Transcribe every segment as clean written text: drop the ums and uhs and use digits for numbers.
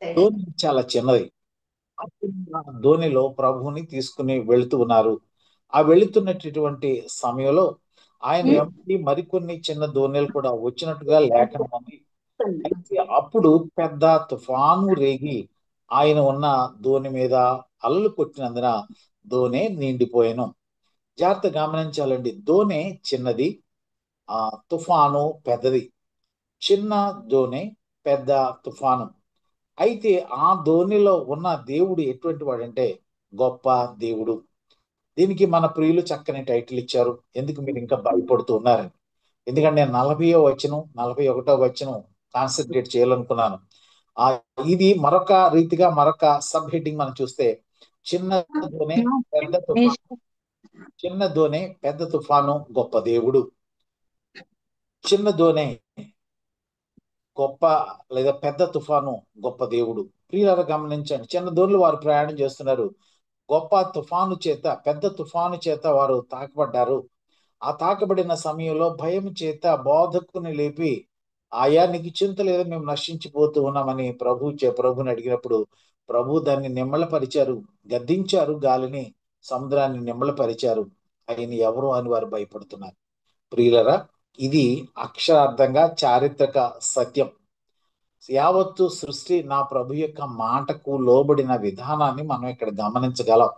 ధోని చాలా చిన్నది. అప్పుడు ఆ ధోనిలో ప్రభువుని తీసుకుని వెళుతూ ఉన్నారు. ఆ వెళుతున్నటువంటి సమయంలో ఆయన వెంబడి మరికొన్ని చిన్న ధోనిలు కూడా వచ్చినట్టుగా లేఖనం ఉంది. అయితే అప్పుడు పెద్ద తుఫాను రేగి ఆయన ఉన్న ధోని మీద అలలు కొట్టినందున ధోని నిండిపోయాను. జాగ్రత్త గమనించాలండి. ధోని చిన్నది, ఆ తుఫాను పెద్దది. చిన్న ధోని, పెద్ద తుఫాను. అయితే ఆ ధోనిలో ఉన్న దేవుడు ఎటువంటి వాడంటే గొప్ప దేవుడు. దీనికి మన ప్రియులు చక్కని టైటిల్ ఇచ్చారు. ఎందుకు మీరు ఇంకా భయపడుతూ ఉన్నారని. ఎందుకంటే నేను 40వ వచనం, 41వ వచనం కాన్సన్ట్రేట్ చేయాలనుకున్నాను. ఆ ఇది మరొక రీతిగా మరొక సబ్ హెడ్డింగ్ మనం చూస్తే చిన్న ధోని, పెద్ద తుఫాను. చిన్న ధోని, పెద్ద తుఫాను, గొప్ప దేవుడు. చిన్న ధోని గొప్ప లేదా పెద్ద తుఫాను, గొప్ప దేవుడు. ప్రియులారా గమనించండి. చిన్న ధోనిలో వారు ప్రయాణం చేస్తున్నారు. గొప్ప తుఫాను చేత, పెద్ద తుఫాను చేత వారు తాకబడ్డారు. ఆ తాకబడిన సమయంలో భయం చేత బోధకుని లేపి, ఆయా నీకు చింత లేదా, మేము నశించిపోతూ ఉన్నామని ప్రభుని అడిగినప్పుడు ప్రభు దాన్ని నిమ్మళపరిచారు, గద్దించారు గాలిని, సముద్రాన్ని నిమ్మళపరిచారు. ఆయన ఎవరు అని వారు భయపడుతున్నారు. ప్రియులరా, ఇది అక్షరార్థంగా చారిత్రక సత్యం. యావత్తు సృష్టి నా ప్రభు యొక్క మాటకు లోబడిన విధానాన్ని మనం ఇక్కడ గమనించగలం.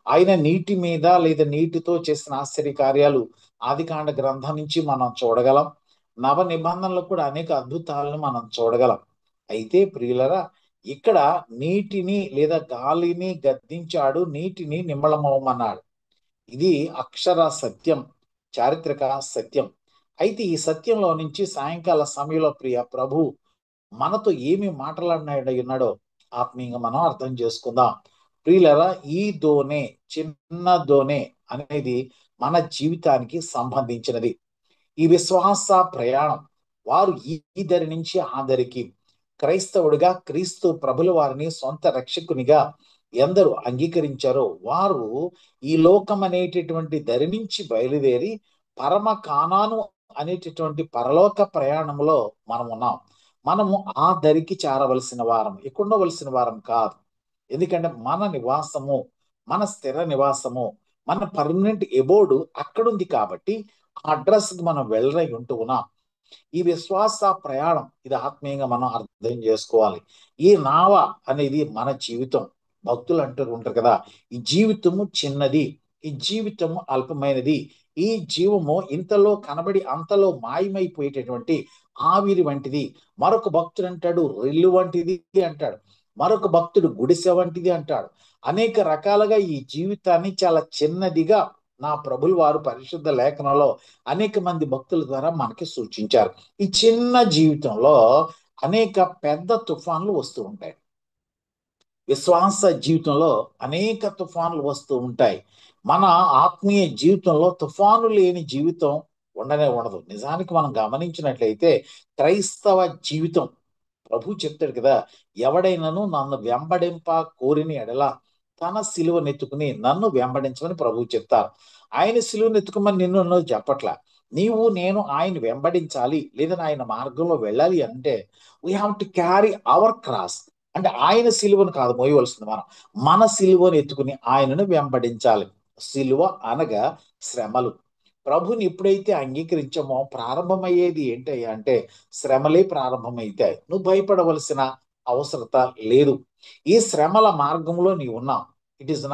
ఆయన నీటి మీద లేదా నీటితో చేసిన ఆశ్చర్య కార్యాలు ఆదికాండ గ్రంథం నుంచి మనం చూడగలం. నవ నిబంధనలు కూడా అనేక అద్భుతాలను మనం చూడగలం. అయితే ప్రియులరా, ఇక్కడ నీటిని లేదా గాలిని గద్దించాడు, నీటిని నిమ్మళమవ్వమన్నాడు. ఇది అక్షర సత్యం, చారిత్రక సత్యం. అయితే ఈ సత్యంలో నుంచి సాయంకాల సమయంలో ప్రియ ప్రభు మనతో ఏమి మాట్లాడినాడో ఆత్మీయంగా మనం అర్థం చేసుకుందాం. ప్రియులరా, ఈ దోనే, చిన్న దోనే అనేది మన జీవితానికి సంబంధించినది. ఈ విశ్వాస ప్రయాణం వారు ఈ దరి నుంచి ఆ దరికి క్రైస్తవుడిగా క్రీస్తు ప్రభుల వారిని సొంత రక్షకునిగా ఎందరు అంగీకరించారో వారు ఈ లోకం అనేటటువంటి దరి నుంచి బయలుదేరి పరమ కానాను అనేటటువంటి పరలోక ప్రయాణంలో మనం ఉన్నాం. మనము ఆ దరికి చేరవలసిన వారం, ఇక్కడ ఉండవలసిన వారం కాదు. ఎందుకంటే మన నివాసము, మన స్థిర నివాసము, మన పర్మనెంట్ ఎబోర్డు అక్కడుంది కాబట్టి ఆ అడ్రస్ కి మనం వెళ్ళరై ఉంటూ ఉన్నాం. ఈ విశ్వాస ప్రయాణం ఇది ఆత్మీయంగా మనం అర్థం చేసుకోవాలి. ఈ నావ అనేది మన జీవితం. భక్తులు అంటూ ఉంటారు కదా, ఈ జీవితము చిన్నది, ఈ జీవితము అల్పమైనది, ఈ జీవము ఇంతలో కనబడి అంతలో మాయమైపోయేటటువంటి ఆవిరి వంటిది. మరొక భక్తుడు అంటాడు రెల్లు వంటిది అంటాడు. మరొక భక్తుడు గుడిసె వంటిది అంటాడు. అనేక రకాలుగా ఈ జీవితాన్ని చాలా చిన్నదిగా నా ప్రభులు వారు పరిశుద్ధ లేఖనంలో అనేక మంది భక్తుల ద్వారా మనకి సూచించారు. ఈ చిన్న జీవితంలో అనేక పెద్ద తుఫాన్లు వస్తూ ఉంటాయి. విశ్వాస జీవితంలో అనేక తుఫాన్లు వస్తూ ఉంటాయి. మన ఆత్మీయ జీవితంలో తుఫాను లేని జీవితం ఉండనే ఉండదు. నిజానికి మనం గమనించినట్లయితే క్రైస్తవ జీవితం, ప్రభు చెప్తాడు కదా, ఎవడైనాను నన్ను వెంబడింప కోరిని ఎడల తన సిలువనెత్తుకుని నన్ను వెంబడించమని ప్రభు చెప్తారు. ఆయన సిలువనెత్తుకోమని నిన్ను చెప్పట్లా. నీవు నేను ఆయన వెంబడించాలి లేదా ఆయన మార్గంలో వెళ్ళాలి అంటే we have to carry hour cross. అంటే ఆయన సిలువను కాదు మోయవలసింది, మనం మన సిలువను ఎత్తుకుని ఆయనను వెంబడించాలి. సిలువ అనగా శ్రమలు. ప్రభుని ఎప్పుడైతే అంగీకరించామో ప్రారంభమయ్యేది ఏంటయ్యా అంటే శ్రమలే ప్రారంభమైతాయి. నువ్వు భయపడవలసిన అవసరత లేదు. ఈ శ్రమల మార్గంలో నీవు ఉన్నావు. It is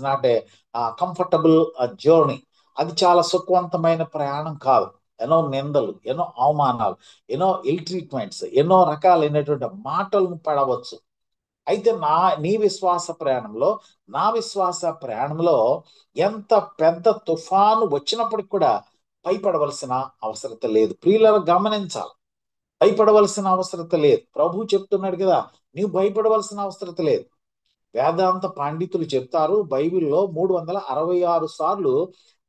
not a comfortable journey. అది చాలా సుఖవంతమైన ప్రయాణం కాదు. ఎన్నో నిందలు, ఎన్నో అవమానాలు, ఎన్నో ఇల్ ట్రీట్మెంట్స్, ఎన్నో రకాలైనటువంటి మాటలను పడవచ్చు. అయితే నీ విశ్వాస ప్రయాణంలో, నా విశ్వాస ప్రయాణంలో ఎంత పెద్ద తుఫాను వచ్చినప్పటికి కూడా భయపడవలసిన అవసరత లేదు. ప్రియులను గమనించాలి. భయపడవలసిన అవసరత లేదు. ప్రభు చెప్తున్నాడు కదా, నీవు భయపడవలసిన అవసరత లేదు. వేదాంత పండితులు చెప్తారు, బైబిల్లో 366 సార్లు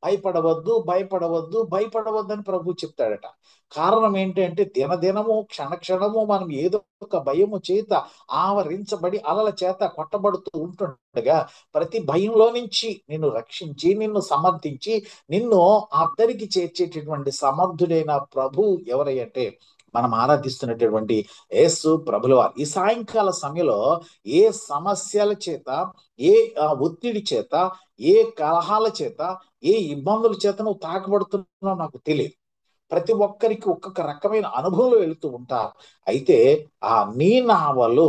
భయపడవద్దు, భయపడవద్దు, భయపడవద్దు అని ప్రభు చెప్తాడట. కారణం ఏంటంటే దినదినము క్షణక్షణము మనం ఏదో ఒక భయము చేత ఆవరించబడి అలల చేత కొట్టబడుతూ ఉంటుండగా ప్రతి భయంలో నుంచి నిన్ను రక్షించి, నిన్ను సమర్థించి, నిన్ను అద్దరికి చేర్చేటటువంటి సమర్థుడైన ప్రభు ఎవరంటే మనం ఆరాధిస్తున్నటువంటి యేసు ప్రభుల వారు ఈ సాయంకాల సమయంలో ఏ సమస్యల చేత, ఏ ఒత్తిడి చేత, ఏ కలహాల చేత, ఏ ఇబ్బందుల చేత నువ్వు తాకబడుతున్నావు నాకు తెలియదు. ప్రతి ఒక్కరికి ఒక్కొక్క రకమైన అనుభవంలో వెళుతూ ఉంటారు. అయితే నీ నావలో,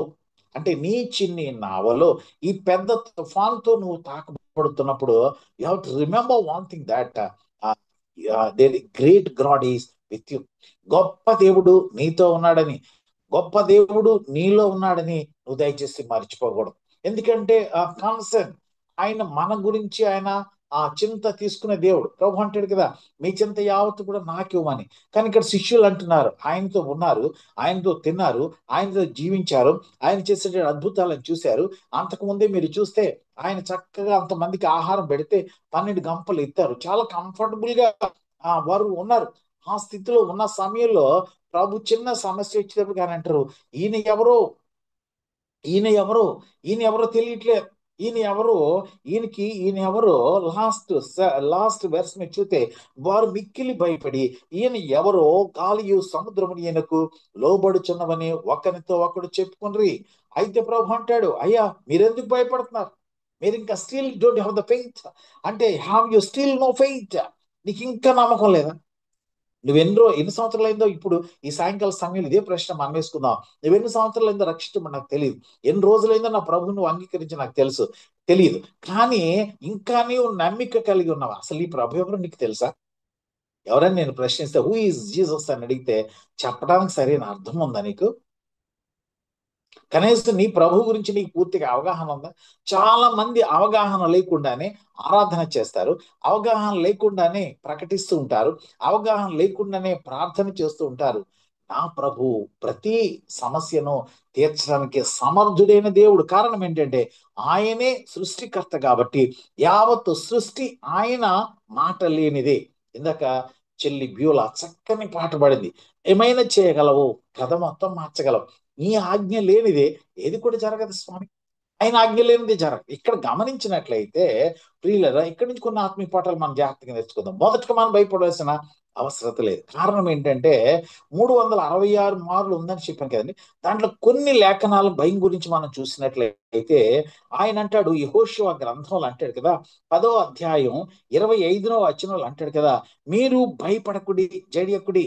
అంటే నీ చిన్ని నావలో ఈ పెద్ద తుఫాన్తో నువ్వు తాకబడుతున్నప్పుడు you have to remember one thing that there great God is with you. గొప్ప దేవుడు నీతో ఉన్నాడని, గొప్ప దేవుడు నీలో ఉన్నాడని నువ్వు దయచేసి మర్చిపోకూడదు. ఎందుకంటే కాన్సర్న్ ఆయన మన గురించి ఆయన చింత తీసుకునే దేవుడు. ప్రభు అంటాడు కదా, మీ చింత యావత్తు కూడా నాకివ్వమని. కానీ ఇక్కడ శిష్యులు అంటున్నారు, ఆయనతో ఉన్నారు, ఆయనతో తిన్నారు, ఆయనతో జీవించారు, ఆయన చేసే అద్భుతాలను చూశారు. అంతకు ముందే మీరు చూస్తే ఆయన చక్కగా అంతమందికి ఆహారం పెడితే 12 గంపలు ఎత్తారు. చాలా కంఫర్టబుల్ గా వారు ఉన్నారు. ఆ స్థితిలో ఉన్న సమయంలో ప్రభు చిన్న సమస్య వచ్చేటప్పుడు కానీ అంటారు, ఈయన ఎవరో, ఈయన ఎవరో, ఈయన ఎవరో తెలియట్లేదు, ఈయన ఎవరో, ఈయన ఎవరో. లాస్ట్ వెర్స్ మీరు చూస్తే వారు మిక్కిలి భయపడి ఈయన ఎవరో గాలియు సముద్రముని ఈయనకు లోబడుచున్నవని ఒకరితో ఒకడు చెప్పుకుని. అయితే ప్రభు అంటాడు, అయ్యా మీరెందుకు భయపడుతున్నారు? మీరు ఇంకా still don't have the faith. అంటే have you still no faith? నీకు ఇంకా నమ్మకం లేదా? ఎన్ని సంవత్సరాలు అయిందో, ఇప్పుడు ఈ సాయంకాల సమయంలో ఇదే ప్రశ్న మనం వేసుకుందాం. ఎన్ని సంవత్సరాలు అయిందో రక్షించమని నాకు తెలియదు, ఎన్ని రోజులైందో నా ప్రభువు నువ్వు అంగీకరించి నాకు తెలియదు. కానీ ఇంకా నీవు నమ్మిక కలిగి ఉన్నావా? అసలు ఈ ప్రభు ఎవరు నీకు తెలుసా? ఎవరైనా నేను ప్రశ్నిస్తే హూ ఈజ్ జీసస్ అని అడిగితే చెప్పడానికి సరైన అర్థం ఉందా నీకు? కనీసం నీ ప్రభు గురించి నీకు పూర్తిగా అవగాహన ఉందా? చాలా మంది అవగాహన లేకుండానే ఆరాధన చేస్తారు, అవగాహన లేకుండానే ప్రకటిస్తూ ఉంటారు, అవగాహన లేకుండానే ప్రార్థన చేస్తూ ఉంటారు. నా ప్రభు ప్రతి సమస్యను తీర్చడానికి సమర్థుడైన దేవుడు. కారణం ఏంటంటే ఆయనే సృష్టికర్త కాబట్టి యావత్తు సృష్టి ఆయన మాట లేనిదే. ఇందాక చెల్లి బ్యూలా చక్కని పాట పాడింది, ఏమైనా చేయగలవు, కథ మొత్తం మార్చగలవు, నీ ఆజ్ఞ లేనిదే ఏది కూడా జరగదు స్వామి. ఆయన ఆజ్ఞ లేనిదే జరగదు. ఇక్కడ గమనించినట్లయితే ప్రియులరా, ఇక్కడి నుంచి కొన్ని ఆత్మీయ పాఠాలు మనం జాగ్రత్తగా నేర్చుకుందాం. మొదటగా మనం భయపడవలసిన అవసరత లేదు. కారణం ఏంటంటే 366 మార్లు ఉందని చెప్పాను కదండి. దాంట్లో కొన్ని లేఖనాల భయం గురించి మనం చూసినట్లయితే ఆయన అంటాడు, యెహోషువ గ్రంథంలో అంటాడు కదా, 10వ అధ్యాయం 25వ వచనంలో అంటాడు కదా, మీరు భయపడకుడి, జడియకుడి.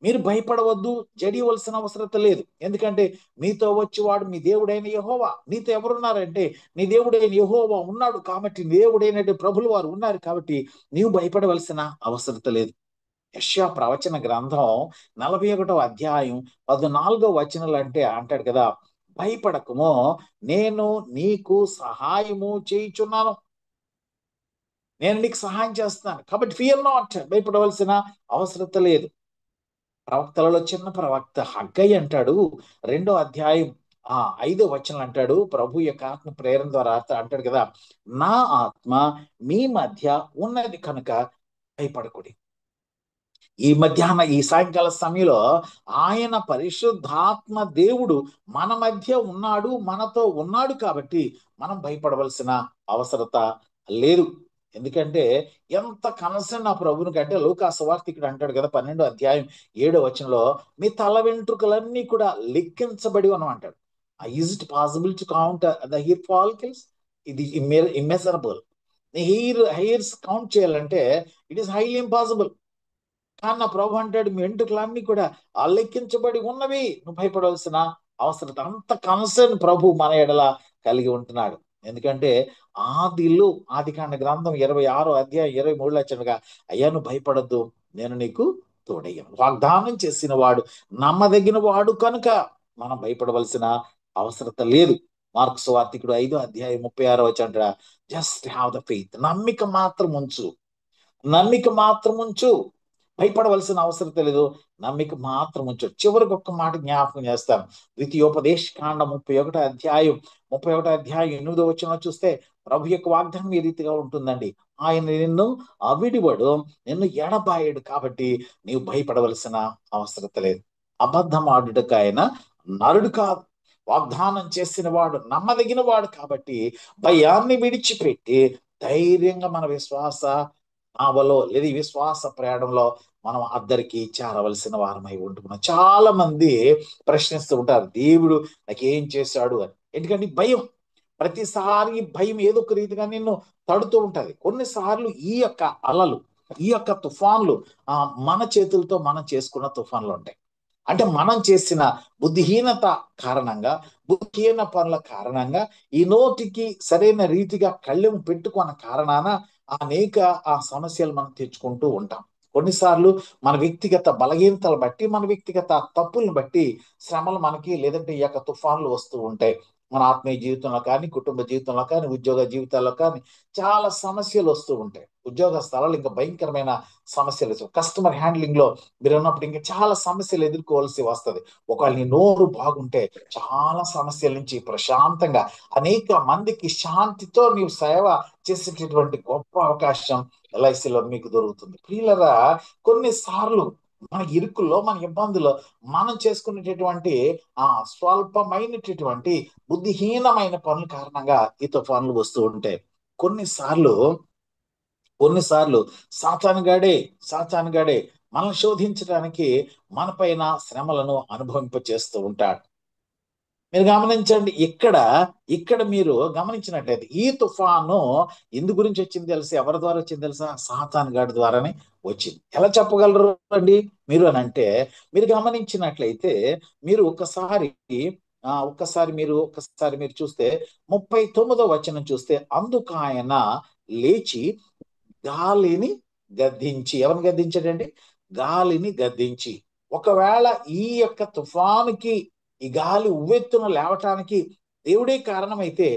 మీరు భయపడవద్దు, జడియవలసిన అవసరత లేదు. ఎందుకంటే మీతో వచ్చేవాడు మీ దేవుడైన యెహోవా. నీతో ఎవరున్నారంటే నీ దేవుడైన యెహోవా ఉన్నాడు కాబట్టి, దేవుడైన ప్రభులు వారు ఉన్నారు కాబట్టి నీవు భయపడవలసిన అవసరత లేదు. యెషయా ప్రవచన గ్రంథం 41వ అధ్యాయం 14వ వచనాలు అంటాడు కదా, భయపడకము, నేను నీకు సహాయము చేయుచున్నాను, నేను నీకు సహాయం చేస్తున్నాను కాబట్టి ఫియర్ నాట్, భయపడవలసిన అవసరత లేదు. ప్రవక్తలలో చిన్న ప్రవక్త హగ్గయి అంటాడు, 2వ అధ్యాయం 5వ వచనం అంటాడు, ప్రభు యొక్క ఆత్మ ప్రేరణ ద్వారా అంటాడు కదా, నా ఆత్మ మీ మధ్య ఉన్నది కనుక భయపడకుడి. ఈ సాయంకాల సమయంలో ఆయన పరిశుద్ధాత్మ దేవుడు మన మధ్య ఉన్నాడు, మనతో ఉన్నాడు కాబట్టి మనం భయపడవలసిన అవసరత లేదు. ఎందుకంటే ఎంత కనసన్ నా ప్రభుని కంటే లూకా సువార్తికుడు అంటాడు కదా, 12వ అధ్యాయం 7వ వచనంలో, మీ తల వెంట్రుకలన్నీ కూడా లెక్కించబడి అంటాడు. Is it possible to count the hair follicles? ఇది ఇమ్మెజరబుల్. హెయిర్స్ కౌంట్ చేయాలంటే ఇట్ ఈస్ హైలీ ఇంపాసిబుల్. కానీ నా ప్రభు అంటాడు, మీ వెంట్రుకలన్నీ కూడా లెక్కించబడి ఉన్నవి, నువ్వు భయపడవలసిన అవసరం. అంత కన్సర్న్ ప్రభు మన ఎడల కలిగి ఉంటున్నాడు. ఎందుకంటే ఆదికాండ గ్రంథం 26వ అధ్యాయం 23లో వచ్చాడుగా, అయ్యా నువ్వు భయపడద్దు, నేను నీకు తోడయ్యాను. వాగ్దానం చేసిన వాడు నమ్మదగిన వాడు కనుక మనం భయపడవలసిన అవసరత లేదు. మార్కు సువార్తికుడు 5వ అధ్యాయం 36వ వచనం, జస్ట్ హ్యావ్ ద ఫెయిత్, నమ్మిక మాత్రం ఉంచు, నమ్మిక మాత్రం ఉంచు, భయపడవలసిన అవసరం లేదు, నమ్మిక మాత్రం ఉంచు. చివరికి ఒక్క మాట జ్ఞాపకం చేస్తాను. ద్వితీయోపదేశ కాండ 31వ అధ్యాయం 8వ వచనంలో చూస్తే ప్రభు యొక్క వాగ్దానం ఈ రీతిగా ఉంటుందండి, ఆయన నిన్ను అవిడివడు, నిన్ను ఎడబాయడు కాబట్టి నీవు భయపడవలసిన అవసరత లేదు. అబద్ధం ఆడుటకు ఆయన నరుడు కాదు, వాగ్దానం చేసిన వాడు నమ్మదగిన వాడు కాబట్టి భయాన్ని విడిచిపెట్టి ధైర్యంగా మన విశ్వాస నావలో లేదా ఈ విశ్వాస ప్రయాణంలో మనం అద్దరికి చేరవలసిన వారమై ఉంటున్నాం. చాలా మంది ప్రశ్నిస్తూ ఉంటారు, దేవుడు నాకేం చేశాడు అని. ఎందుకంటే భయం, ప్రతిసారి భయం ఏదో ఒక రీతిగా నిన్ను తడుతూ ఉంటది. కొన్నిసార్లు ఈ యొక్క అలలు, ఈ యొక్క తుఫాన్లు మన చేతులతో మనం చేసుకున్న తుఫాన్లు ఉంటాయి. అంటే మనం చేసిన బుద్ధిహీనత కారణంగా, బుద్ధిహీన పనుల కారణంగా, ఈ నోటికి సరైన రీతిగా కళ్ళెం పెట్టుకున్న కారణాన అనేక సమస్యలు మనం తెచ్చుకుంటూ ఉంటాం. కొన్నిసార్లు మన వ్యక్తిగత బలహీనతలు బట్టి, మన వ్యక్తిగత తప్పులను బట్టి శ్రమలు మనకి, లేదంటే ఈ యొక్క తుఫాన్లు వస్తూ ఉంటాయి. మన ఆత్మీయ జీవితంలో కానీ, కుటుంబ జీవితంలో కానీ, ఉద్యోగ జీవితాల్లో కానీ చాలా సమస్యలు వస్తూ ఉంటాయి. ఉద్యోగ స్థలాలు ఇంకా భయంకరమైన సమస్యలు, కస్టమర్ హ్యాండ్లింగ్ లో మీరు ఉన్నప్పుడు ఇంకా చాలా సమస్యలు ఎదుర్కోవాల్సి వస్తుంది. ఒకవేళ నీ నోరు బాగుంటే చాలా సమస్యల నుంచి ప్రశాంతంగా అనేక మందికి శాంతితో నీవు సేవ చేసేటటువంటి గొప్ప అవకాశం ఎల్ఐసిలో మీకు దొరుకుతుంది. ప్రియులరా, కొన్నిసార్లు మన ఇరుకుల్లో, మన ఇబ్బందుల్లో మనం చేసుకునేటటువంటి స్వల్పమైనటువంటి బుద్ధిహీనమైన పనుల కారణంగా ఈ తుఫాన్లు వస్తూ ఉంటాయి. కొన్నిసార్లు కొన్నిసార్లు సాతానుగాడే మనల్ని శోధించడానికి మన పైన శ్రమలను అనుభవింప చేస్తూ ఉంటాడు. మీరు గమనించండి, ఇక్కడ ఇక్కడ మీరు గమనించినట్లయితే ఈ తుఫాను ఎందు గురించి వచ్చింది తెలుసా? ఎవరి ద్వారా వచ్చింది తెలుసా? సాతాను గాడి ద్వారానే వచ్చింది. ఎలా చెప్పగలరు అండి మీరు అని అంటే, మీరు గమనించినట్లయితే మీరు ఒక్కసారి మీరు చూస్తే 39వ వచనం చూస్తే, అందుకు ఆయన లేచి గాలిని గద్దించి, ఎవరిని గద్దించాడండి? గాలిని గద్దించి. ఒకవేళ ఈ యొక్క తుఫానుకి, ఈ గాలి ఉవ్వెత్తున లేవటానికి దేవుడే కారణమైతే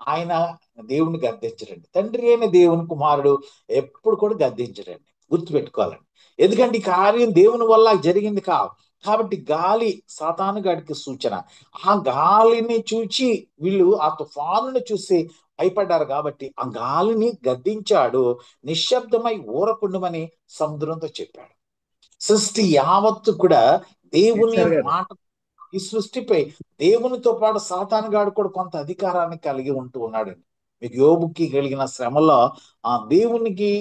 ఆయన దేవుని గద్దించడండి. తండ్రి అయిన దేవుని కుమారుడు ఎప్పుడు కూడా గద్దించడండి, గుర్తుపెట్టుకోవాలండి. ఎందుకంటే ఈ కార్యం దేవుని వల్ల జరిగింది కాదు. కాబట్టి గాలి సాతానుగాడికి సూచన. ఆ గాలిని చూచి వీళ్ళు ఆ తుఫానును చూసి భయపడ్డారు కాబట్టి ఆ గాలిని గద్దించాడు. నిశ్శబ్దమై ఊరకుండమని సముద్రంతో చెప్పాడు. సృష్టి యావత్తు కూడా దేవుని మాట, ఈ సృష్టిపై దేవునితో పాటు సాతానుగాడు కూడా కొంత అధికారాన్ని కలిగి ఉంటూ ఉన్నాడండి. మీకు యోబుకి కలిగిన శ్రమలో దేవునికి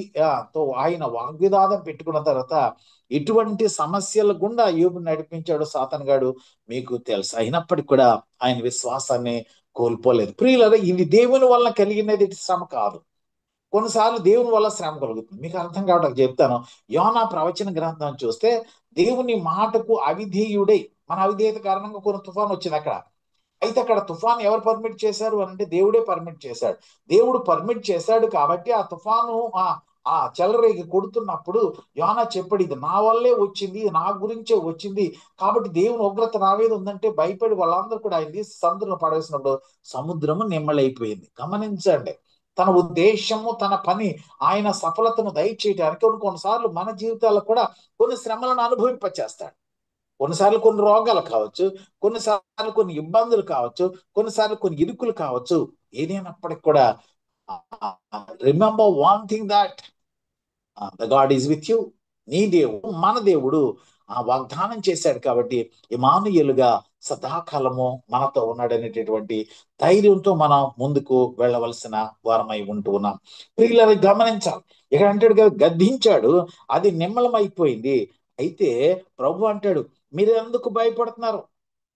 ఆయన వాగ్వివాదం పెట్టుకున్న తర్వాత ఎటువంటి సమస్యల గుండా యోబు నడిపించాడు సాతానుగాడు మీకు తెలుసు. అయినప్పటికీ కూడా ఆయన విశ్వాసాన్ని కోల్పోలేదు. ప్రియులారా, ఇది దేవుని వల్ల కలిగినది శ్రమ కాదు. కొన్నిసార్లు దేవుని వల్ల శ్రమ కలుగుతుంది. మీకు అర్థం కావడానికి చెప్తాను. యోనా ప్రవచన గ్రంథం చూస్తే దేవుని మాటకు అవిధేయుడై, మన అవిధేయత కారణంగా కొన్ని తుఫాన్ వచ్చింది అక్కడ. అయితే అక్కడ తుఫాన్ ఎవరు పర్మిట్ చేశారు అంటే దేవుడే పర్మిట్ చేశాడు. దేవుడు పర్మిట్ చేశాడు కాబట్టి ఆ తుఫాను ఆ చెలరేగి కొడుతున్నప్పుడు యోనా చెప్పాడు, ఇది నా వల్లే వచ్చింది, నా గురించే వచ్చింది, కాబట్టి దేవుని ఉగ్రత నా మీద ఉందంటే భయపడి వాళ్ళందరూ కూడా ఆయన సముద్రంలో పడవేసినప్పుడు సముద్రము నిమ్మలైపోయింది. గమనించండి, తన ఉద్దేశము, తన పని, ఆయన సఫలతను దయచేయడానికి కొన్నిసార్లు మన జీవితాల్లో కూడా కొన్ని శ్రమలను అనుభవింపచేస్తాడు. కొన్నిసార్లు కొన్ని రోగాలు కావచ్చు, కొన్నిసార్లు కొన్ని ఇబ్బందులు కావచ్చు, కొన్నిసార్లు కొన్ని ఇరుకులు కావచ్చు. ఏదైనప్పటికి కూడా remember one thing, that the God is with you. నీ దేవుడు, మన దేవుడు వాగ్దానం చేశాడు కాబట్టి ఇమానుయేలుగా సదాకాలము మనతో ఉన్నాడనేటటువంటి ధైర్యంతో మనం ముందుకు వెళ్ళవలసిన వారమై ఉంటూ ఉన్నాం. ప్రియులని గమనించాలి, ఇక్కడ అంటాడు కదా, గద్దించాడు, అది నిమ్మలమైపోయింది. అయితే ప్రభు అంటాడు, మీరు ఎందుకు భయపడుతున్నారు?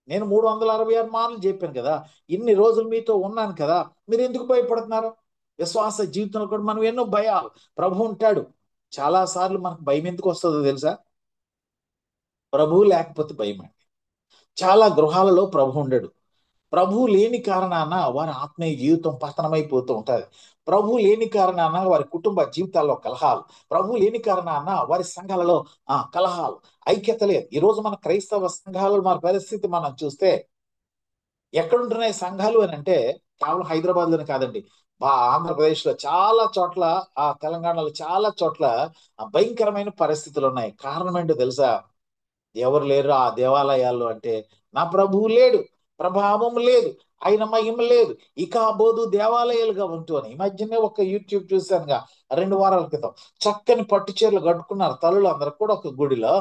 నేను 366 మార్లు చెప్పాను కదా, ఇన్ని రోజులు మీతో ఉన్నాను కదా, మీరు ఎందుకు భయపడుతున్నారు? విశ్వాస జీవితంలో కూడా మనం ఎన్నో భయాలు, ప్రభు ఉంటాడు. చాలా సార్లు మనకు భయం ఎందుకు వస్తుందో తెలుసా? ప్రభువు లేకపోతే భయం అండి. చాలా గృహాలలో ప్రభు ఉండడు. ప్రభు లేని కారణాన వారి ఆత్మీయ జీవితం పతనమైపోతూ ఉంటుంది. ప్రభు లేని కారణాన వారి కుటుంబ జీవితాల్లో కలహాలు, ప్రభు లేని కారణాన వారి సంఘాలలో కలహాలు, ఐక్యత లేదు. ఈరోజు మన క్రైస్తవ సంఘాలలో మన పరిస్థితి మనం చూస్తే ఎక్కడుంటున్నాయి సంఘాలు అని అంటే, కేవలం హైదరాబాద్ లోనే కాదండి, ఆంధ్రప్రదేశ్ లో చాలా చోట్ల, తెలంగాణలో చాలా చోట్ల భయంకరమైన పరిస్థితులు ఉన్నాయి. కారణం ఏంటో తెలుసా? ఎవరు లేరు ఆ దేవాలయాల్లో అంటే, నా ప్రభువు లేడు, ప్రభావం లేదు, ఆయన మహిమ లేదు, ఇక బోధు దేవాలయాలుగా ఉంటున్నాయి. ఈ మధ్యనే ఒక యూట్యూబ్ చూశానుగా 2 వారాల క్రితం, చక్కని పట్టు చీరలు కట్టుకున్నారు తల్లులు అందరూ కూడా ఒక గుడిలో.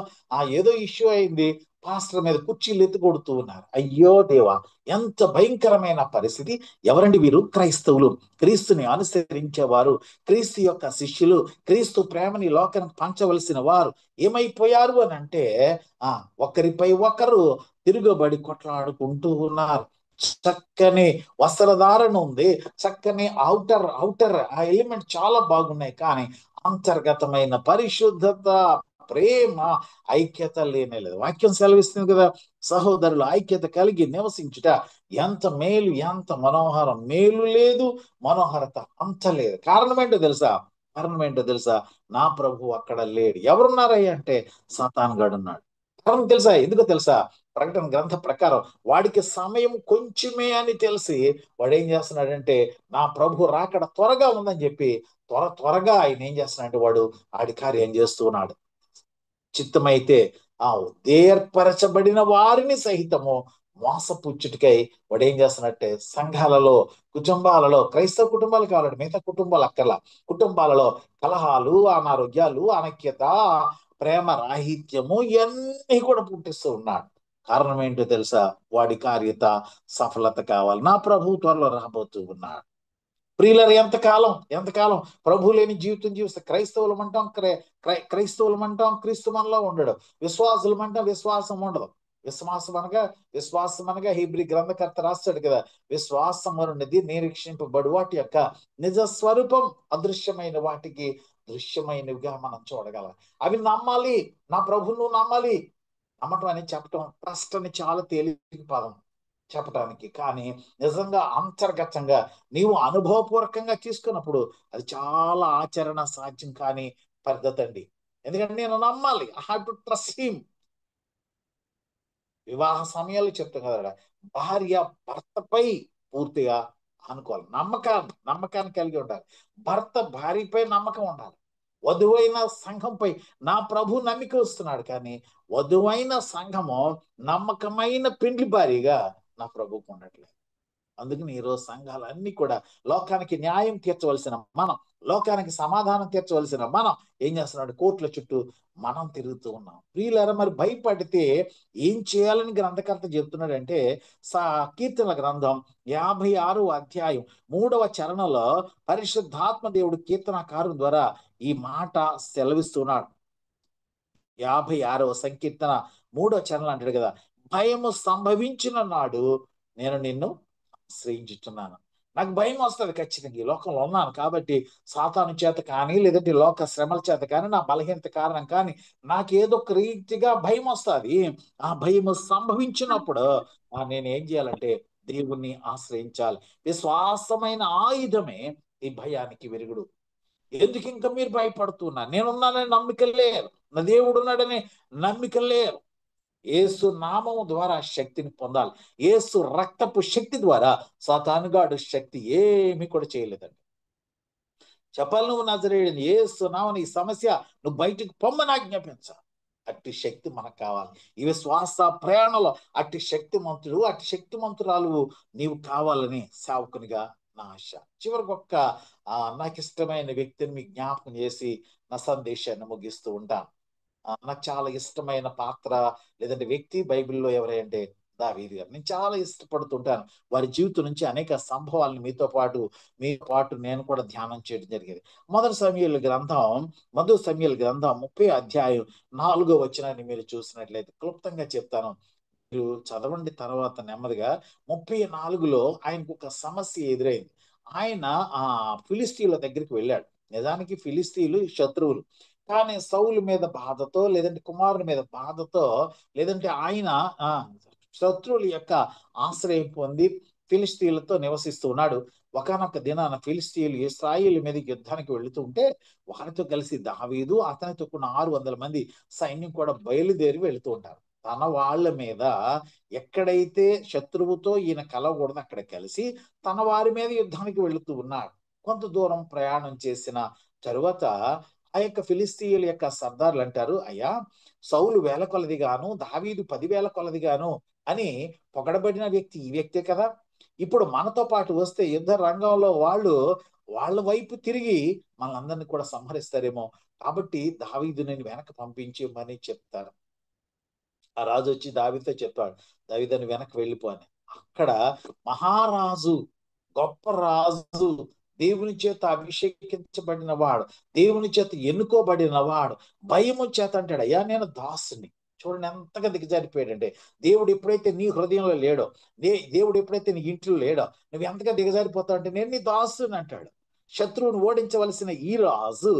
ఏదో ఇష్యూ అయింది, పాస్టర్ మీద కుర్చీలు ఎత్తుకొడుతూ ఉన్నారు. అయ్యో దేవా, ఎంత భయంకరమైన పరిస్థితి! ఎవరండి వీరు? క్రైస్తవులు, క్రీస్తుని అనుసరించేవారు, క్రీస్తు యొక్క శిష్యులు, క్రీస్తు ప్రేమని లోకానికి పంచవలసిన వారు ఏమైపోయారు అని అంటే ఒకరిపై ఒకరు తిరుగుబడి కొట్లాడుకుంటూ ఉన్నారు. చక్కని వస్త్రధారణ ఉంది, చక్కని ఔటర్ ఆ ఎలిమెంట్ చాలా బాగున్నాయి, కానీ అంతర్గతమైన పరిశుద్ధత, ప్రేమ, ఐక్యత లేనేలేదు. వాక్యం సెలవిస్తుంది కదా, సహోదరులు ఐక్యత కలిగి నివసించుట ఎంత మేలు, ఎంత మనోహరం. మేలు లేదు, మనోహరత అంత లేదు. కారణం ఏంటో తెలుసా? నా ప్రభు అక్కడ లేడు. ఎవరున్నారయ్య అంటే సాతాను గాడు ఉన్నాడు. కారణం తెలుసా? ఎందుకో తెలుసా? ప్రకటన గ్రంథ ప్రకారం వాడికి సమయం కొంచెమే అని తెలిసి వాడు ఏం చేస్తున్నాడంటే, నా ప్రభు రాకడ త్వరగా ఉందని చెప్పి త్వరగా ఆయన ఏం చేస్తున్నాడంటే వాడు ఆడి కార్యం చేస్తూ ఉన్నాడు. చిత్తమైతే ఏర్పరచబడిన వారిని సహితము మోసపుచ్చుటికై వాడు ఏం చేస్తున్నట్టే సంఘాలలో, కుటుంబాలలో, క్రైస్తవ కుటుంబాలు కావాలంటే మిగతా కుటుంబాలు అక్కర్లా, కుటుంబాలలో కలహాలు, అనారోగ్యాలు, అనైక్యత, ప్రేమ రాహిత్యము ఇవన్నీ కూడా పుట్టిస్తూ ఉన్నాడు. కారణం ఏంటో తెలుసా? వాడి కార్యత సఫలత కావాలి. నా ప్రభు త్వరలో రాబోతూ ఉన్నాడు. ప్రియులరు, ఎంతకాలం ప్రభు లేని జీవితం జీవిస్తే క్రైస్తవులం అంటాం, క్రీస్తు మనలో ఉండడు. విశ్వాసం ఉండదు. విశ్వాసం అనగా హీబ్రీ గ్రంథకర్త రాస్తాడు కదా, విశ్వాసం అనేది నిరీక్షింపబడు వాటి యొక్క నిజ స్వరూపం, అదృశ్యమైన వాటికి దృశ్యమైనవిగా మనం చూడగలం. అవి నమ్మాలి. నా ప్రభువును నమ్మాలి. నమ్మటం అని చెప్పటం ట్రస్ట్ అని చాలా తేలిక పదం చెప్పటానికి, కానీ నిజంగా అంతర్గతంగా నీవు అనుభవపూర్వకంగా తీసుకున్నప్పుడు అది చాలా ఆచరణ సాధ్యం కాని పద్ధతి అండి. ఎందుకంటే నేను నమ్మాలి, I have to trust him. వివాహ సమయాలు చెప్తాం కదా, భార్య భర్తపై పూర్తిగా అనుకోవాలి, నమ్మకాన్ని కలిగి ఉండాలి. భర్త భార్యపై నమ్మకం ఉండాలి. వధువైన సంఘంపై నా ప్రభు నమ్మిక వస్తున్నాడు, కానీ వధువైన సంఘము నమ్మకమైన పెండ్లి భార్యగా నా ప్రభుకు ఉండట్లేదు. అందుకని ఈరోజు సంఘాలన్నీ కూడా లోకానికి న్యాయం తీర్చవలసిన మనం, లోకానికి సమాధానం తీర్చవలసిన మనం ఏం చేస్తున్నాడు? కోర్టుల చుట్టూ మనం తిరుగుతూ ఉన్నాం. ప్రియులారా, మరి భయపడితే ఏం చేయాలని గ్రంథకర్త చెప్తున్నాడంటే, కీర్తనల గ్రంథం 56వ అధ్యాయం 3వ చరణంలో పరిశుద్ధాత్మ దేవుడు కీర్తనకారు ద్వారా ఈ మాట సెలవిస్తున్నాడు. 56వ సంకీర్తన 3వ చరణం అంటాడు కదా, భయము సంభవించిన నాడు నేను నిన్ను ఆశ్రయించుతున్నాను. నాకు భయం వస్తుంది ఖచ్చితంగా, ఈ లోకంలో ఉన్నాను కాబట్టి. సాతాను చేత కానీ, లేదంటే లోక శ్రమల చేత కానీ, నా బలహీనత కారణం కానీ నాకేదో ఒక రీతిగా భయం వస్తుంది. ఆ భయము సంభవించినప్పుడు నేను ఏం చేయాలంటే దేవుణ్ణి ఆశ్రయించాలి. విశ్వాసమైన ఆయుధమే ఈ భయానికి విరుగుడు. ఎందుకు ఇంకా మీరు భయపడుతున్నా? నేనున్నానని నమ్మిక లేరు, నా దేవుడు ఉన్నాడని నమ్మిక లేరు. యేసు నామము ద్వారా శక్తిని పొందాలి. యేసు రక్తపు శక్తి ద్వారా సాతానుగాడు శక్తి ఏమి కూడా చేయలేదండి. చెప్పాలి, నువ్వు నజరేయుడిని, యేసు నామని ఈ సమస్య నువ్వు బయటికి పొమ్మని ఆజ్ఞాపించాలి. అట్టి శక్తి మనకు కావాలి. ఈ విశ్వాస ప్రయాణంలో అట్టి శక్తిమంతురాలు నీవు కావాలని సేవకునిగా నా ఆశ. చివరికి నాకు ఇష్టమైన వ్యక్తిని మీకు జ్ఞాపకం చేసి నా సందేశాన్ని ముగిస్తూ ఉంటాను. నాకు చాలా ఇష్టమైన పాత్ర లేదంటే వ్యక్తి బైబిల్లో ఎవరంటే దావీదు గారు. నేను చాలా ఇష్టపడుతుంటాను. వారి జీవితం నుంచి అనేక సంభవాలను మీతో పాటు నేను కూడా ధ్యానం చేయడం జరిగేది. మొదటి సమూయేలు గ్రంథం 30 అధ్యాయం 4వ వచనాన్ని మీరు చూసినట్లయితే క్లుప్తంగా చెప్తాను, మీరు చదవండి తర్వాత నెమ్మదిగా. 34లో ఆయనకు ఒక సమస్య ఎదురైంది. ఆయన ఫిలిస్తీన్ల దగ్గరికి వెళ్ళాడు. నిజానికి ఫిలిస్తీన్లు శత్రువులు, కానీ సౌలు మీద బాధతో, లేదంటే కుమారుని మీద బాధతో, లేదంటే ఆయన శత్రువుల యొక్క ఆశ్రయం పొంది ఫిలిస్తీన్లతో నివసిస్తూ ఉన్నాడు. ఒకనొక దినాన ఫిలిస్తీన్లు ఇశ్రాయేలు మీద యుద్ధానికి వెళుతూ ఉంటే వారితో కలిసి దావీదు అతనితో కూడా 600 మంది సైన్యం కూడా బయలుదేరి వెళుతూ ఉంటారు. తన వాళ్ళ మీద ఎక్కడైతే శత్రువుతో ఈయన కలవకూడదు అక్కడ కలిసి తన వారి మీద యుద్ధానికి వెళుతూ ఉన్నాడు. కొంత దూరం ప్రయాణం చేసిన తరువాత ఆ యొక్క ఫిలిస్తీయుల యొక్క సర్దార్లు అంటారు, అయ్యా, సౌలు 1000 కొలదిగాను, దావీదు 10,000 కొలదిగాను అని పొగడబడిన వ్యక్తి ఈ వ్యక్తే కదా. ఇప్పుడు మనతో పాటు వస్తే యుద్ధ రంగంలో వాళ్ళ వైపు తిరిగి మనందరినీ కూడా సంహరిస్తారేమో, కాబట్టి దావీదు నేను వెనక పంపించమని చెప్తారు. ఆ రాజు వచ్చి దావీదుతో చెప్పాడు, దావీదుని వెనక్కి వెళ్ళిపో అని. అక్కడ మహారాజు, గొప్ప రాజు, దేవుని చేత అభిషేకించబడిన వాడు, దేవుని చేత ఎన్నుకోబడిన వాడు భయము చేత అంటాడు, అయ్యా నేను దాసుని. చూడండి ఎంతగా దిగజారిపోయాడంటే, దేవుడు ఎప్పుడైతే నీ హృదయంలో లేడో, దేవుడు ఎప్పుడైతే నీ ఇంట్లో లేడో, నువ్వు ఎంతగా దిగజారిపోతావు అంటే, నేను నీ దాసుని అంటాడు. శత్రువును ఓడించవలసిన ఈ రాజు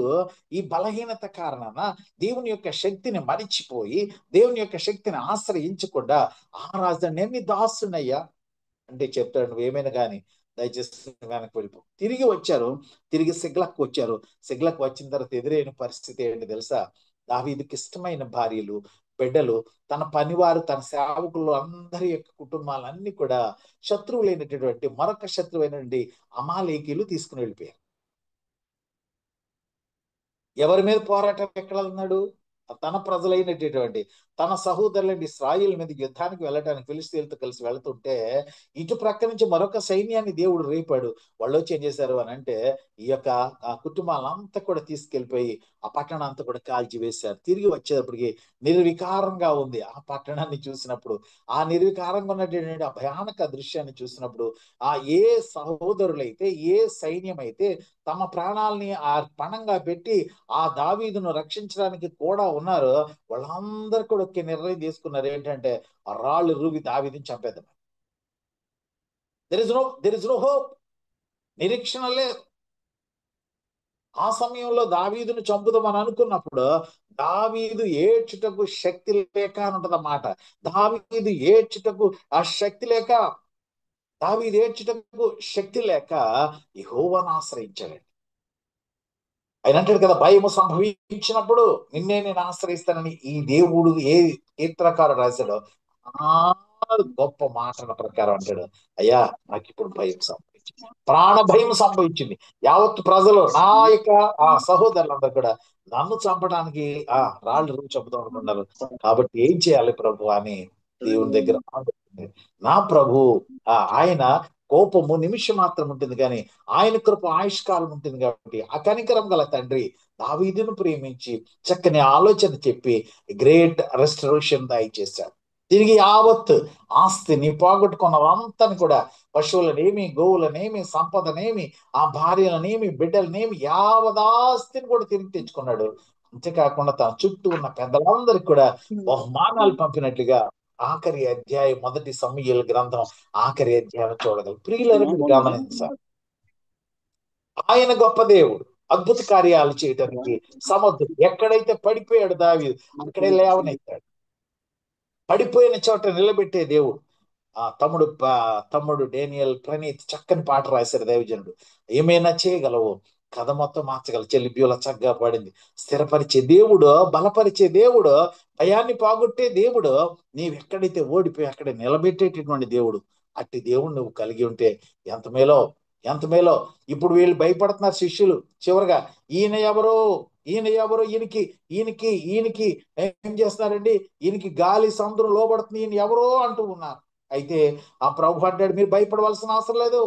ఈ బలహీనత కారణాన దేవుని యొక్క శక్తిని మరిచిపోయి, దేవుని యొక్క శక్తిని ఆశ్రయించకుండా, ఆ రాజు నేను నీ దాసునయ్యా అంటే చెప్తాడు, నువ్వేమైనా కానీ దయచేసి వెనక్కి వెళ్ళిపో. తిరిగి వచ్చారు, తిరిగి సిగ్లక్ వచ్చారు. సిగ్లక్ వచ్చిన తర్వాత ఎదురైన పరిస్థితి ఏంటి తెలుసా? దావీదుకి ఇష్టమైన భార్యలు, బిడ్డలు, తన పనివారు, తన సేవకులు అందరి యొక్క కుటుంబాలన్నీ కూడా శత్రువులైనటువంటి మరొక శత్రువైనటువంటి అమాలేకీలు తీసుకుని వెళ్ళిపోయారు. ఎవరి మీద పోరాటం ఎక్కడ ఉన్నాడు? తన ప్రజలైనటువంటి తన సహోదరులైన ఇశ్రాయేలు మీద యుద్ధానికి వెళ్ళటానికి ఫిలిష్తీయులతో కలిసి వెళ్తుంటే, ఇటు ప్రక్క నుంచి మరొక సైన్యాన్ని దేవుడు రేపాడు. వాళ్ళు వచ్చి ఏం చేశారు అని అంటే, ఈ యొక్క ఆ కుటుంబాలంతా కూడా తీసుకెళ్లిపోయి ఆ పట్టణం అంతా కూడా కాల్చి వేశారు. తిరిగి వచ్చేటప్పటికి నిర్వికారంగా ఉంది. ఆ పట్టణాన్ని చూసినప్పుడు, ఆ నిర్వికారంగా ఉన్నటువంటి ఆ భయానక దృశ్యాన్ని చూసినప్పుడు, ఆ ఏ సహోదరులైతే, ఏ సైన్యం అయితే తమ ప్రాణాలని ఆ పణంగా పెట్టి ఆ దావీదును రక్షించడానికి కూడా ఉన్నారు, వాళ్ళందరూ కూడా ఒకే నిర్ణయం తీసుకున్నారు. ఏంటంటే, ఆ రాళ్ళు రూవి దావీదుని చంపేద్దాం. There is no hope. నిరీక్షణ లేదు. ఆ సమయంలో దావీదును చంపుదామని అనుకున్నప్పుడు, దావీదు ఏడ్చుటకు శక్తి లేక అని ఉంటది అన్నమాట. దావీదు ఏడ్చుటకు ఆ శక్తి లేక, దావీదు ఏడ్చుటకు శక్తి లేక యెహోవాను ఆశ్రయించాడు. ఆయన అంటాడు కదా, భయము సంభవించినప్పుడు నిన్నే నేను ఆశ్రయిస్తానని ఈ దేవుడు ఏ కీర్తనకారుడు రాశాడో ఆ గొప్ప మాటల ప్రకారం అంటాడు, అయ్యా నాకు ఇప్పుడు భయం సంభవించింది, ప్రాణ భయం సంభవించింది. యావత్ ప్రజలు నా యొక్క ఆ సహోదరులందరూ కూడా నన్ను చంపడానికి ఆ రాళ్ళు రూపు చంపుదాం అనుకున్నారు. కాబట్టి ఏం చేయాలి ప్రభు అని దేవుని దగ్గర ఆలోచించింది. నా ప్రభు ఆయన కోపము నిమిషం మాత్రం ఉంటుంది, కానీ ఆయన కృప ఆయుష్కాలం ఉంటుంది. కాబట్టి ఆ కనికరం గల తండ్రి దావీదును ప్రేమించి చక్కని ఆలోచన చెప్పి గ్రేట్ రెస్టరేషన్ దయచేశాడు. తిరిగి యావత్ ఆస్తిని పోగొట్టుకున్నదంతని కూడా, పశువులనేమి, గోవులనేమి, సంపదనేమి, ఆ భార్యలనేమి, బిడ్డలనేమి, యావదాస్తిని కూడా తిరిగి తెచ్చుకున్నాడు. అంతేకాకుండా తన చుట్టూ ఉన్న పెద్దలందరికీ కూడా బహుమానాలు పంపినట్లుగా ఆఖరి అధ్యాయం, మొదటి సమూయేలు గ్రంథం ఆఖరి అధ్యాయం చూడగలరు. ప్రియులను మీరు గమనించాలి, ఆయన గొప్ప దేవుడు, అద్భుత కార్యాలు చేయడానికి సమర్థుడు. ఎక్కడైతే పడిపోయాడు దావీదు, అక్కడే లేవనెత్తాడు. పడిపోయిన చోట నిలబెట్టే దేవుడు. తమ్ముడు డేనియల్ ప్రణీత్ చక్కని పాట రాశారు దైవజనుడు. ఏమైనా చేయగలవు, కథ మొత్తం మార్చగల చెల్లి బ్యూల చక్కగా పాడింది. స్థిరపరిచే దేవుడు, బలపరిచే దేవుడు, భయాన్ని పోగొట్టే దేవుడు, నీవెక్కడైతే ఓడిపోయి అక్కడ నిలబెట్టేటటువంటి దేవుడు. అట్టి దేవుడు నువ్వు కలిగి ఉంటే ఎంత మేలో, ఎంత మేలో. ఇప్పుడు వీళ్ళు భయపడుతున్నారు శిష్యులు. చివరిగా ఈయన ఎవరో, ఈయన ఎవరో, ఈయనకి ఈయనకి ఈయనకి ఏం చేస్తున్నారండి, ఈయనకి గాలి సముద్రం లోబడుతుంది, ఈయన ఎవరో అంటూ ఉన్నారు. అయితే ఆ ప్రభు అంటాడు, మీరు భయపడవలసిన అవసరం లేదు.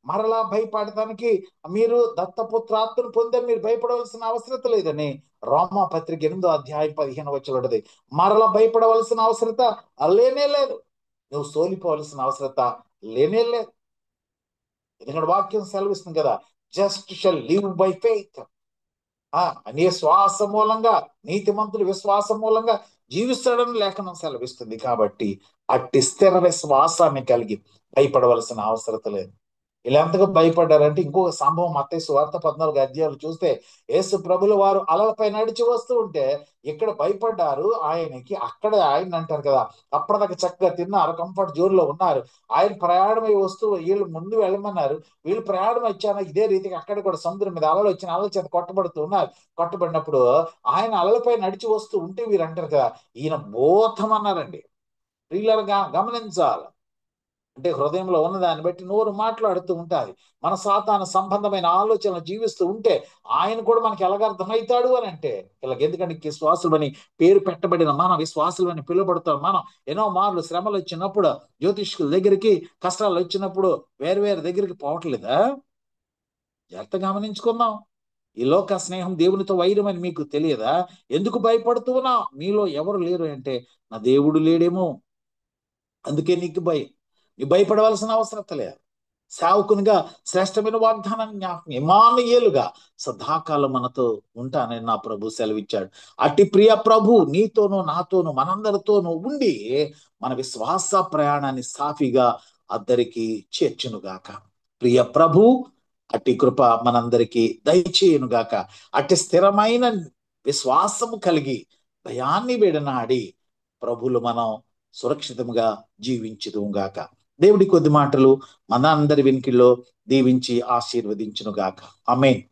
మరలా భయపడటానికి మీరు దత్తపుత్రాత్మను పొందే మీరు భయపడవలసిన అవసరం లేదని రోమా పత్రిక 8వ అధ్యాయం 15 వచ్చి మరలా భయపడవలసిన అవసరత లేనే లేదు. నువ్వు సోలిపోవలసిన అవసరత లేనే లేదు. ఎందుకంటే వాక్యం సెలవిస్తుంది కదా, just shall live by faith. నీ శ్వాస మూలంగా, నీతిమంతుడు విశ్వాసం మూలంగా జీవిస్తాడని లేఖనం సెలవిస్తుంది. కాబట్టి అట్టి స్థిర విశ్వాసాన్ని కలిగి భయపడవలసిన అవసరం లేదు. ఇలా ఎంతగా భయపడ్డారంటే, ఇంకొక సంభవం మత్తయి సువార్త 14 అధ్యాయాలు చూస్తే, యేసు ప్రభుల వారు అలలపై నడిచి వస్తూ ఉంటే ఇక్కడ భయపడ్డారు ఆయనకి. అక్కడ ఆయన అంటారు కదా, అప్పటిదాకా చక్కగా తిన్నారు, కంఫర్ట్ జోన్ లో ఉన్నారు. ఆయన ప్రయాణమై వస్తూ వీళ్ళు ముందు వెళ్ళమన్నారు, వీళ్ళు ప్రయాణం వచ్చాను ఇదే రీతిగా అక్కడ కూడా సముద్రం మీద అలలు వచ్చిన అలల చేత కొట్టబడుతూ ఉన్నారు. కొట్టబడినప్పుడు ఆయన అలలపై నడిచి వస్తూ ఉంటే వీరు అంటారు కదా, ఈయన భూతం అన్నారండి. ప్రియులరుగా గమనించాలి. అంటే హృదయంలో ఉన్న దాన్ని బట్టి నోరు మాట్లాడుతూ ఉంటుంది. మన సాతాన సంబంధమైన ఆలోచనలు జీవిస్తూ ఉంటే ఆయన కూడా మనకి ఎలాగ అర్థమవుతాడు అని అంటే, ఇలాగ ఎందుకంటే విశ్వాసులు అని పేరు పెట్టబడిన మన విశ్వాసులు అని పిలువబడతాం మనం. ఎన్నో మార్లు శ్రమలు వచ్చినప్పుడు, జ్యోతిష్కుల దగ్గరికి, కష్టాలు వచ్చినప్పుడు వేరు వేరు దగ్గరికి పోవట్లేదా? జాగ్రత్త గమనించుకుందాం. ఈ లోక స్నేహం దేవునితో వైరం అని మీకు తెలియదా? ఎందుకు భయపడుతున్నా? మీలో ఎవరు లేరు అంటే నా దేవుడు లేడేమో, అందుకే నీకు భయం. నీ భయపడవలసిన అవసరం లేదు. సేవకునిగా శ్రేష్టమైన వాగ్దానం జ్ఞాపకం, ఇమానుయేలుగా సదాకాలం మనతో ఉంటానని నా ప్రభు సెలవిచ్చాడు. అట్టి ప్రియ ప్రభు నీతోనూ నాతోనూ మనందరితోనూ ఉండి మన విశ్వాస ప్రయాణాన్ని సాఫీగా అద్దరికి చేర్చునుగాక. ప్రియ ప్రభు అట్టి కృప మనందరికీ దయచేయునుగాక. అట్టి స్థిరమైన విశ్వాసము కలిగి భయాన్ని విడనాడి ప్రభులు మనం సురక్షితంగా జీవించుదుగాక. దేవుడి కొద్ది మాటలు మన అందరి వెనుకల్లో దీవించి ఆశీర్వదించునుగాక. ఆమేన్.